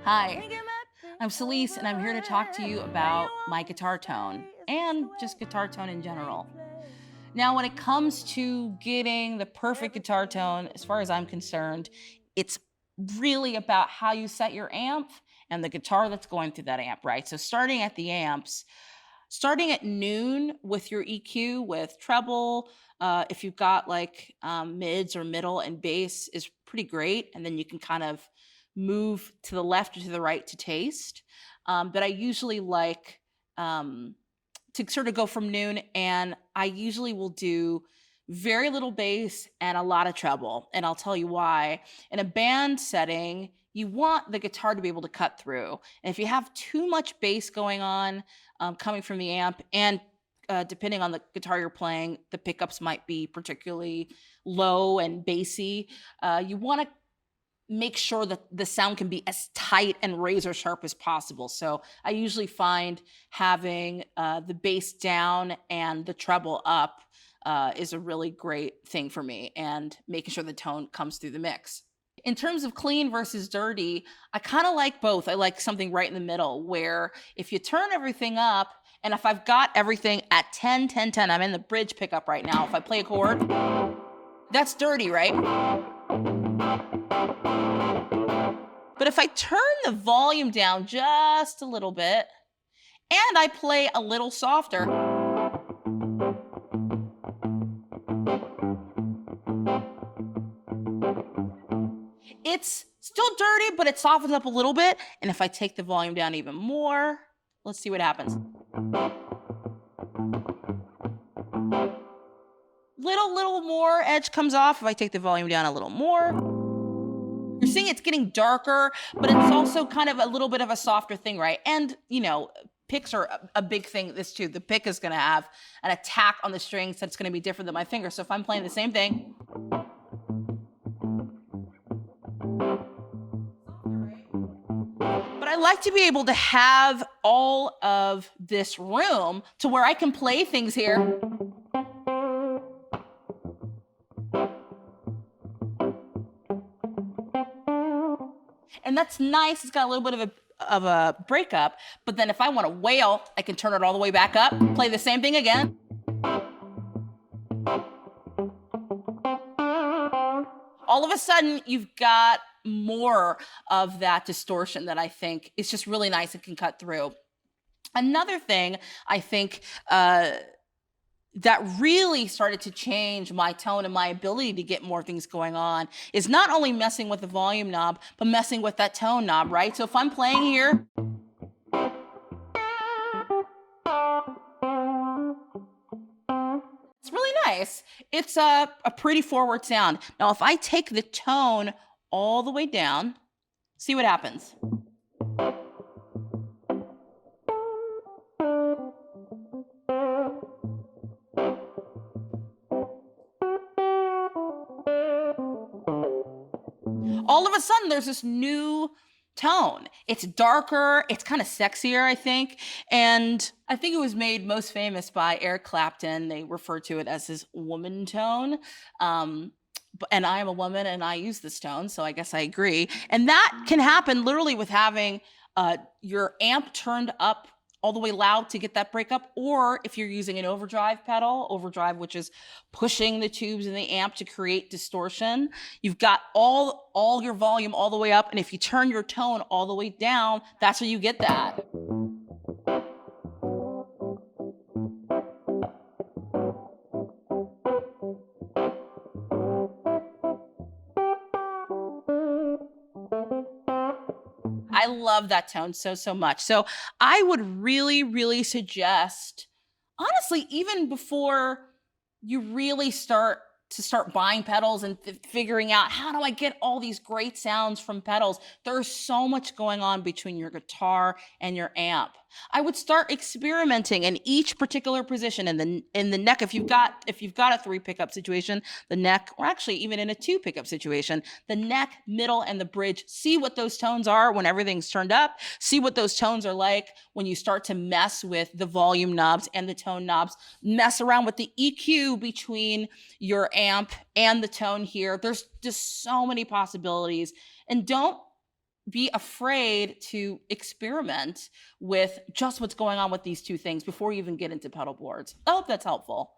Hi, I'm Celice, and I'm here to talk to you about my guitar tone and just guitar tone in general. Now, when it comes to getting the perfect guitar tone, as far as I'm concerned, it's really about how you set your amp and the guitar that's going through that amp, right? So, starting at the amps, starting at noon with your EQ, with treble, if you've got like mids or middle and bass, is pretty great. And then you can kind of move to the left or to the right to taste. But I usually like um, to sort of go from noon, and I usually will do very little bass and a lot of treble. And I'll tell you why. In a band setting, you want the guitar to be able to cut through. And if you have too much bass going on, coming from the amp, and depending on the guitar you're playing, the pickups might be particularly low and bassy. You want to make sure that the sound can be as tight and razor sharp as possible. So I usually find having the bass down and the treble up is a really great thing for me, and making sure the tone comes through the mix. In terms of clean versus dirty, I kind of like both. I like something right in the middle where if you turn everything up, and if I've got everything at 10, 10, 10, I'm in the bridge pickup right now. If I play a chord, that's dirty, right? But if I turn the volume down just a little bit and I play a little softer, it's still dirty, but it softens up a little bit. And if I take the volume down even more, let's see what happens. Little more edge comes off if I take the volume down a little more. You're seeing it's getting darker, but it's also kind of a little bit of a softer thing, right? And, picks are a big thing, this too. The pick is going to have an attack on the strings that's going to be different than my finger. So if I'm playing the same thing, but I like to be able to have all of this room to where I can play things here. And that's nice. It's got a little bit of a breakup. But then if I want to wail, I can turn it all the way back up, play the same thing again. All of a sudden, you've got more of that distortion that I think is just really nice and can cut through. Another thing I think that really started to change my tone and my ability to get more things going on is not only messing with the volume knob, but messing with that tone knob, right? So if I'm playing here, it's really nice. It's a pretty forward sound. Now, if I take the tone all the way down, see what happens. All of a sudden, there's this new tone. It's darker, it's kind of sexier, I think. And I think it was made most famous by Eric Clapton. They refer to it as his woman tone. And I am a woman and I use this tone, so I guess I agree. And that can happen literally with having your amp turned up all the way loud to get that breakup, or if you're using an overdrive pedal, overdrive, which is pushing the tubes in the amp to create distortion, you've got all your volume all the way up, and if you turn your tone all the way down, that's where you get that. I love that tone so much. So I would really suggest, honestly, even before you really start buying pedals and figuring out how do I get all these great sounds from pedals, there's so much going on between your guitar and your amp. I would start experimenting in each particular position in the neck. If you've got a 3 pickup situation, the neck, or actually even in a 2 pickup situation, the neck, middle, and the bridge. See what those tones are when everything's turned up. See what those tones are like when you start to mess with the volume knobs and the tone knobs. Mess around with the EQ between your amp and the tone here. There's just so many possibilities. And don't be afraid to experiment with just what's going on with these two things before you even get into pedal boards. I hope that's helpful.